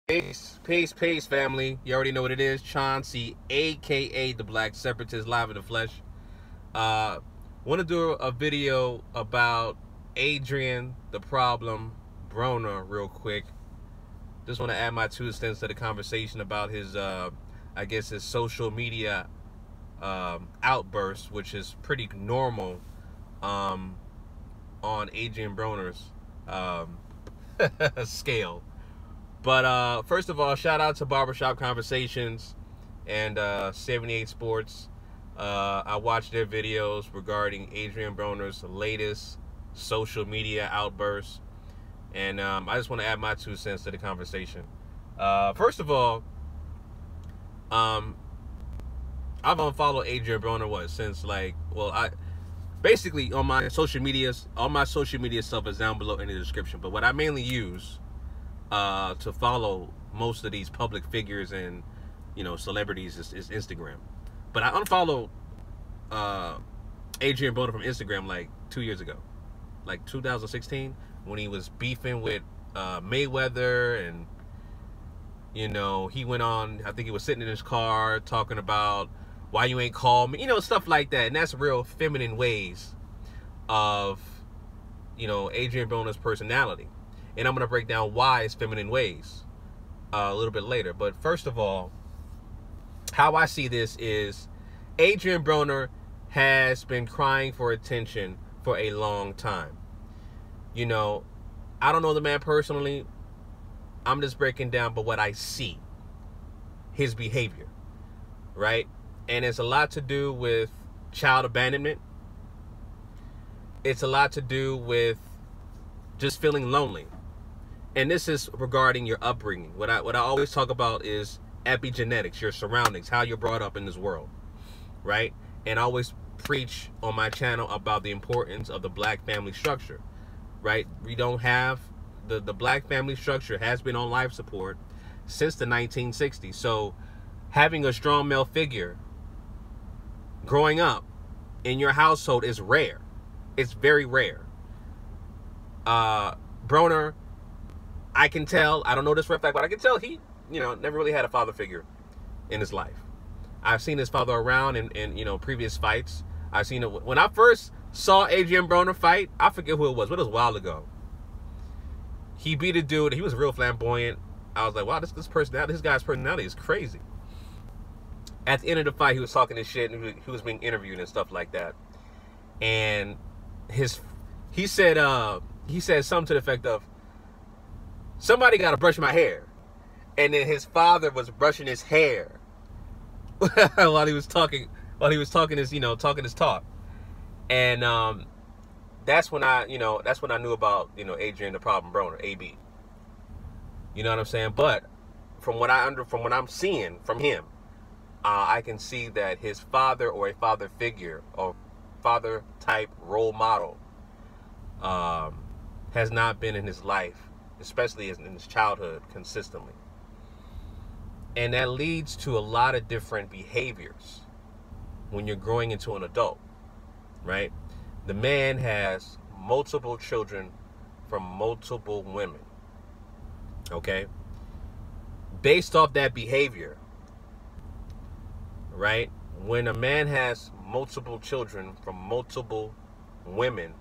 Peace, family. You already know what it is. Chauncey, a.k.a. the Black Separatist, live in the flesh. Want to do a video about Adrien, the problem, Broner, real quick. Just want to add my 2 cents to the conversation about his, I guess, his social media outburst, which is pretty normal on Adrien Broner's scale. But first of all, shout out to Barbershop Conversations and 78 Sports. I watched their videos regarding Adrien Broner's latest social media outburst. And I just want to add my 2 cents to the conversation. First of all, I've unfollowed Adrien Broner since basically on my social media, all my social media stuff is down below in the description. But what I mainly use to follow most of these public figures and celebrities is Instagram. But I unfollowed Adrien Broner from Instagram like 2 years ago, like 2016, when he was beefing with Mayweather, and he went on, I think he was sitting in his car talking about why you ain't call me, stuff like that. And that's real feminine ways of Adrien Broner's personality. And I'm going to break down why it's feminine ways a little bit later. But first of all, how I see this is Adrien Broner has been crying for attention for a long time. I don't know the man personally. I'm just breaking down but what I see, his behavior, right? And it's a lot to do with child abandonment. It's a lot to do with just feeling lonely. And this is regarding your upbringing. What I always talk about is epigenetics, your surroundings, how you're brought up in this world, right? And I always preach on my channel about the importance of the black family structure, right? We don't have the black family structure has been on life support since the 1960s. So having a strong male figure growing up in your household is rare. It's very rare. Broner, I can tell, I don't know this for a fact, but I can tell he, never really had a father figure in his life. I've seen his father around in previous fights. I've seen it when I first saw Adrien Broner fight. I forget who it was, but it was a while ago. He beat a dude. He was real flamboyant. I was like, wow, this guy's personality is crazy. At the end of the fight, he was talking his shit, and he was being interviewed and stuff like that. And he said something to the effect of, somebody got to brush my hair. And then his father was brushing his hair while he was talking his talk. And that's when I knew about Adrien the problem Broner, AB. You know what I'm saying? But from what I'm seeing from him, I can see that his father, or a father figure or father type role model, has not been in his life, especially in his childhood, consistently. And that leads to a lot of different behaviors when you're growing into an adult, right? The man has multiple children from multiple women, okay? Based off that behavior, right? When a man has multiple children from multiple women,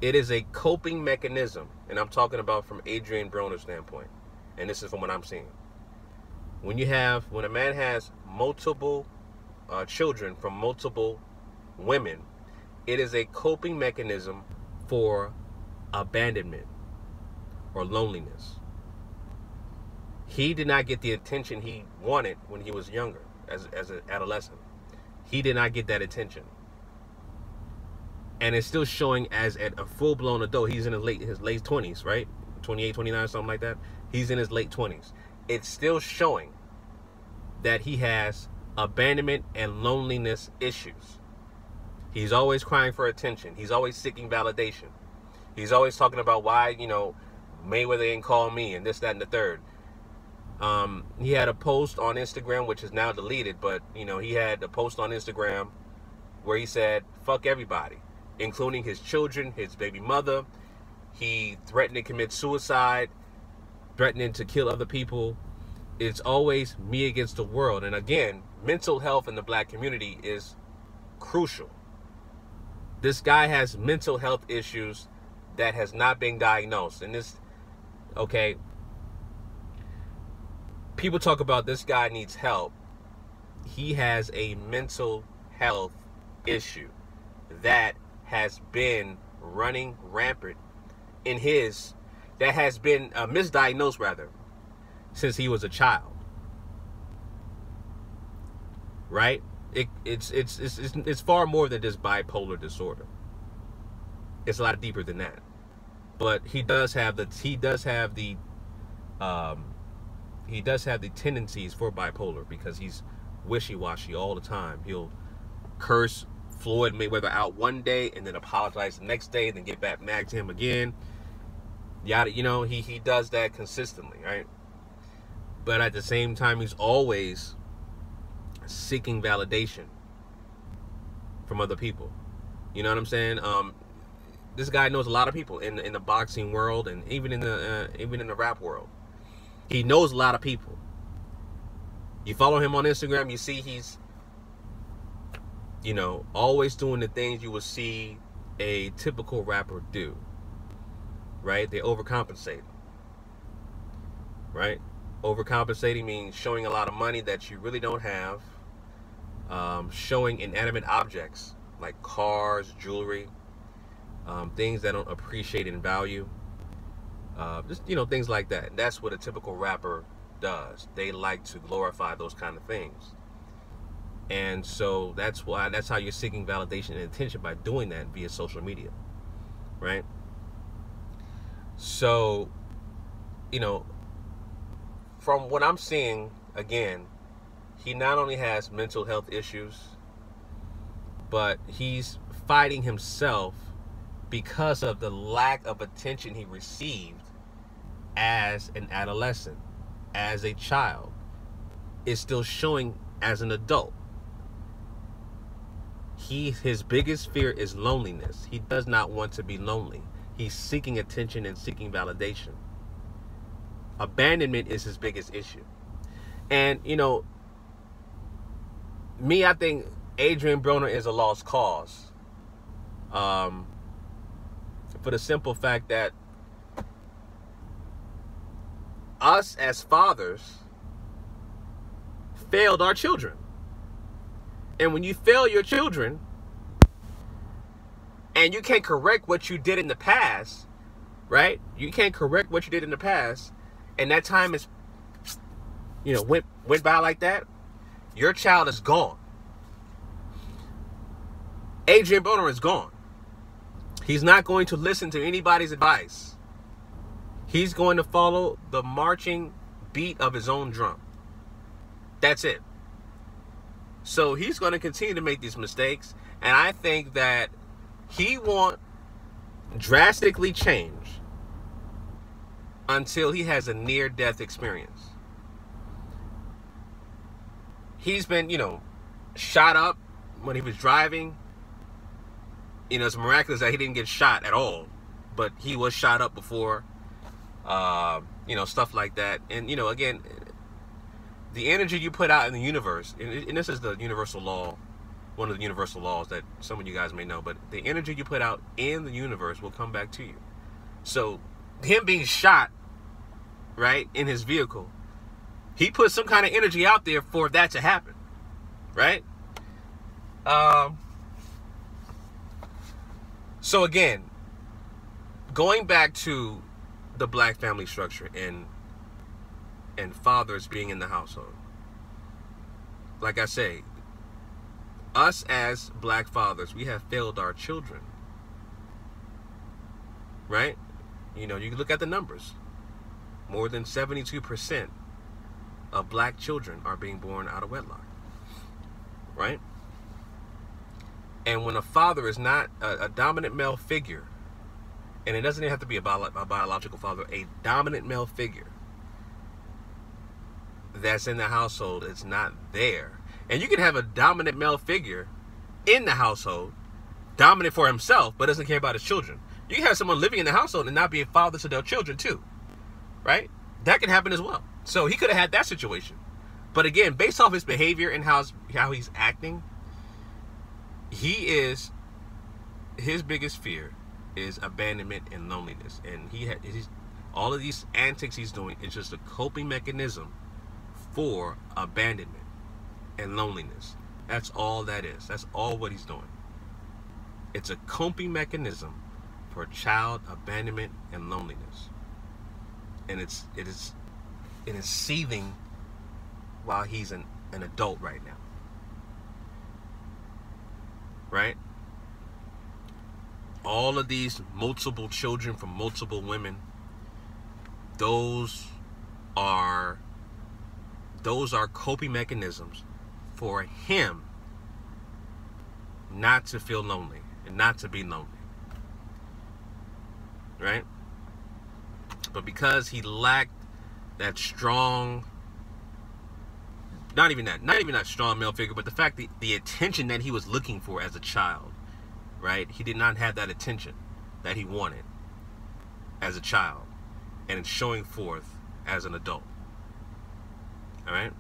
it is a coping mechanism, and I'm talking about from Adrien Broner's standpoint, and this is from what I'm seeing. When a man has multiple children from multiple women, it is a coping mechanism for abandonment or loneliness. He did not get the attention he wanted when he was younger, as an adolescent. He did not get that attention. And it's still showing as a full-blown adult. He's in his late 20s, right? 28, 29, something like that. He's in his late 20s. It's still showing that he has abandonment and loneliness issues. He's always crying for attention. He's always seeking validation. He's always talking about why, Mayweather ain't call me, and this, that, and the third. He had a post on Instagram, which is now deleted, but, he had a post on Instagram where he said, fuck everybody, including his children, his baby mother. He threatened to commit suicide. threatening to kill other people. It's always me against the world. And again, mental health in the black community is crucial. This guy has mental health issues that has not been diagnosed. And this, okay, people talk about this guy needs help. He has a mental health issue that has been running rampant in his, that has been misdiagnosed rather, since he was a child. Right? It's far more than just bipolar disorder. It's a lot deeper than that. But he does have the tendencies for bipolar, because he's wishy-washy all the time. He'll curse Floyd Mayweather out one day and then apologize the next day, and then get back mad to him again. Yada, you know, he does that consistently, right? But at the same time, he's always seeking validation from other people. You know what I'm saying? This guy knows a lot of people in the boxing world, and even in the rap world. He knows a lot of people. You follow him on Instagram, you see he's, you know, always doing the things you would see a typical rapper do. Right? They overcompensate. Right? Overcompensating means showing a lot of money that you really don't have. Showing inanimate objects like cars, jewelry, things that don't appreciate in value. Just, you know, things like that. That's what a typical rapper does. They like to glorify those kind of things. And so that's how you're seeking validation and attention, by doing that via social media. Right? So, you know, from what I'm seeing, again, he not only has mental health issues, but he's fighting himself because of the lack of attention he received as an adolescent, as a child. Is still showing as an adult. His biggest fear is loneliness. He does not want to be lonely. He's seeking attention and seeking validation. Abandonment is his biggest issue. And, you know, I think Adrien Broner is a lost cause. For the simple fact that us as fathers failed our children. And when you fail your children and you can't correct what you did in the past, right? You can't correct what you did in the past, and that time is, you know, went by like that, your child is gone. Adrien Broner is gone. He's not going to listen to anybody's advice. He's going to follow the marching beat of his own drum. That's it. So he's going to continue to make these mistakes. And I think that he won't drastically change until he has a near-death experience. He's been, you know, shot up when he was driving. You know, it's miraculous that he didn't get shot at all. But he was shot up before. You know, stuff like that. And, you know, again, the energy you put out in the universe, and this is the universal law, one of the universal laws that some of you guys may know, but the energy you put out in the universe will come back to you. So him being shot, right, in his vehicle, he put some kind of energy out there for that to happen, right? So again, going back to the black family structure and fathers being in the household. Like I say, us as black fathers, we have failed our children. Right? You know, you can look at the numbers. More than 72% of black children are being born out of wedlock. Right? And when a father is not a dominant male figure, and it doesn't even have to be a biological father, a dominant male figure that's in the household, it's not there. And you can have a dominant male figure in the household, dominant for himself, but doesn't care about his children. You can have someone living in the household and not be a father to their children too, right? that can happen as well. So he could have had that situation. But again, based off his behavior and how he's acting, his biggest fear is abandonment and loneliness. And he's all of these antics he's doing is just a coping mechanism for abandonment and loneliness. That's all that is. That's all what he's doing. It's a coping mechanism for child abandonment and loneliness. And it is seething while he's an adult right now. Right? All of these multiple children from multiple women, those are coping mechanisms for him not to feel lonely and not to be lonely. Right? But because he lacked that strong, not even that strong male figure, but the fact that the attention that he was looking for as a child, right? He did not have that attention that he wanted as a child, and it's showing forth as an adult. All right?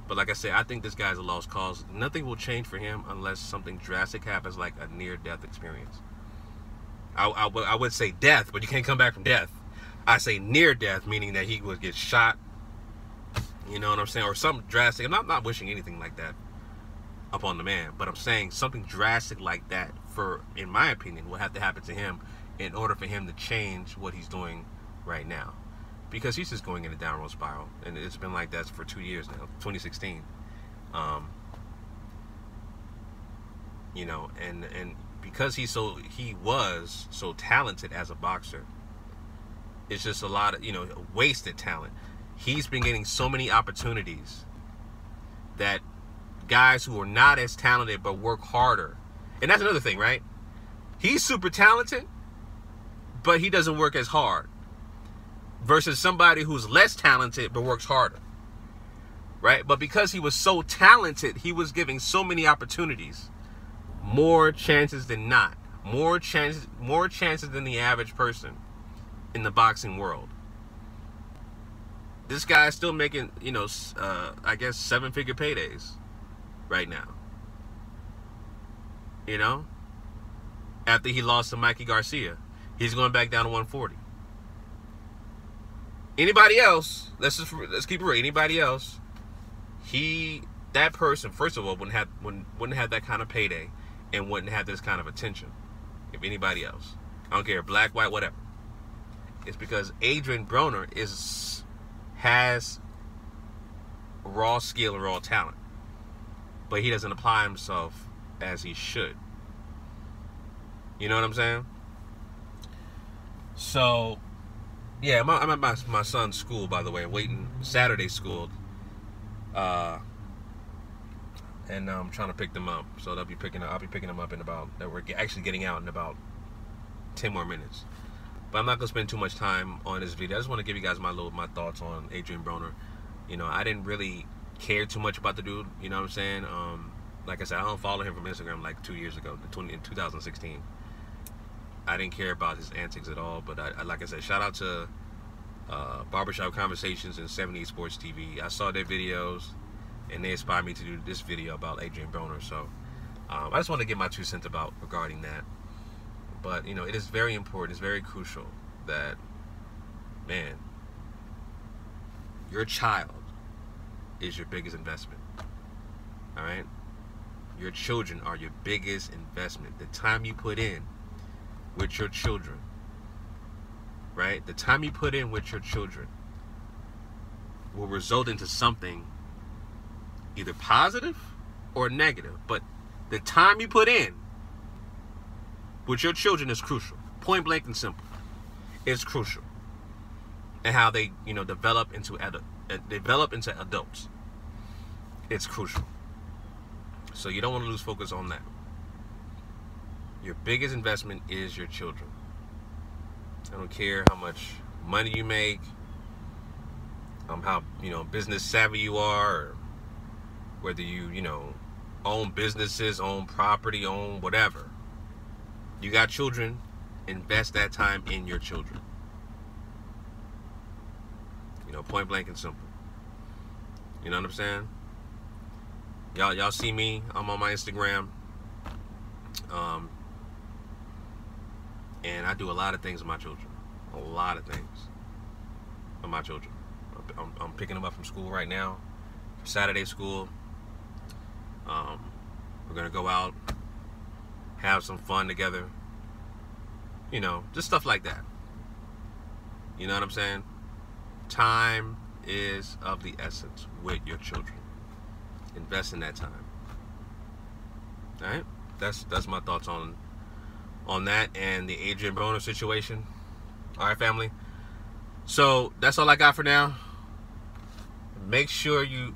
But like I said, I think this guy's a lost cause. Nothing will change for him unless something drastic happens, like a near-death experience. I would say death, but you can't come back from death. I say near death, meaning that he would get shot. You know what I'm saying? Or something drastic. I'm not wishing anything like that upon the man, but I'm saying something drastic like that, in my opinion, will have to happen to him in order for him to change what he's doing right now. Because he's just going in a downward spiral, and it's been like that for 2 years now, 2016. You know, and because he was so talented as a boxer, it's just a lot of, wasted talent. He's been getting so many opportunities that guys who are not as talented but work harder. And that's another thing, right? He's super talented, but he doesn't work as hard. Versus somebody who's less talented but works harder. Right? But because he was so talented, he was giving so many opportunities. More chances than not. More chances than the average person in the boxing world. This guy is still making, I guess 7-figure paydays right now. After he lost to Mikey Garcia, he's going back down to 140. Anybody else, let's keep it real. Anybody else, that person, first of all, wouldn't have that kind of payday and wouldn't have this kind of attention. If anybody else, I don't care, black, white, whatever. It's because Adrien Broner has raw skill and raw talent, but he doesn't apply himself as he should. You know what I'm saying? So, yeah, I'm at my son's school, by the way, waiting, Saturday school, and I'm trying to pick them up. So I'll be picking them up in about, we're actually getting out in about 10 more minutes. But I'm not gonna spend too much time on this video. I just want to give you guys my thoughts on Adrien Broner. I didn't really care too much about the dude. You know what I'm saying? Like I said, I don't follow him from Instagram like 2 years ago, in 2016. I didn't care about his antics at all. But I like I said, shout out to Barbershop Conversations and 70 Sports TV. I saw their videos, and they inspired me to do this video about Adrien Broner. So I just want to get my 2 cents regarding that. But, it is very important, it's very crucial that, man, your child is your biggest investment. All right? Your children are your biggest investment. The time you put in with your children, right? The time you put in with your children will result into something either positive or negative. But the time you put in with your children is crucial. Point blank and simple. It's crucial. And how they, develop into adults. It's crucial. So you don't want to lose focus on that. Your biggest investment is your children. I don't care how much money you make, how, business savvy you are, or whether you, own businesses, own property, own whatever. You got children, invest that time in your children. point blank and simple. You know what I'm saying? Y'all see me. I'm on my Instagram. And I do a lot of things with my children. A lot of things with my children. I'm picking them up from school right now. Saturday school. We're going to go out, have some fun together. Just stuff like that. You know what I'm saying? Time is of the essence with your children. Invest in that time. All right? That's my thoughts on that and the Adrien Broner situation. All right, family. So that's all I got for now. Make sure you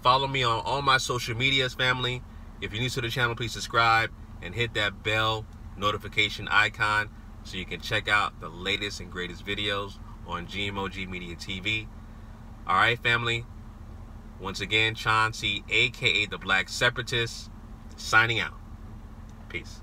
follow me on all my social medias, family. If you're new to the channel, please subscribe and hit that bell notification icon so you can check out the latest and greatest videos on GMOG Media TV. All right, family. Once again, Chauncey, a.k.a. the Black Separatist, signing out. Peace.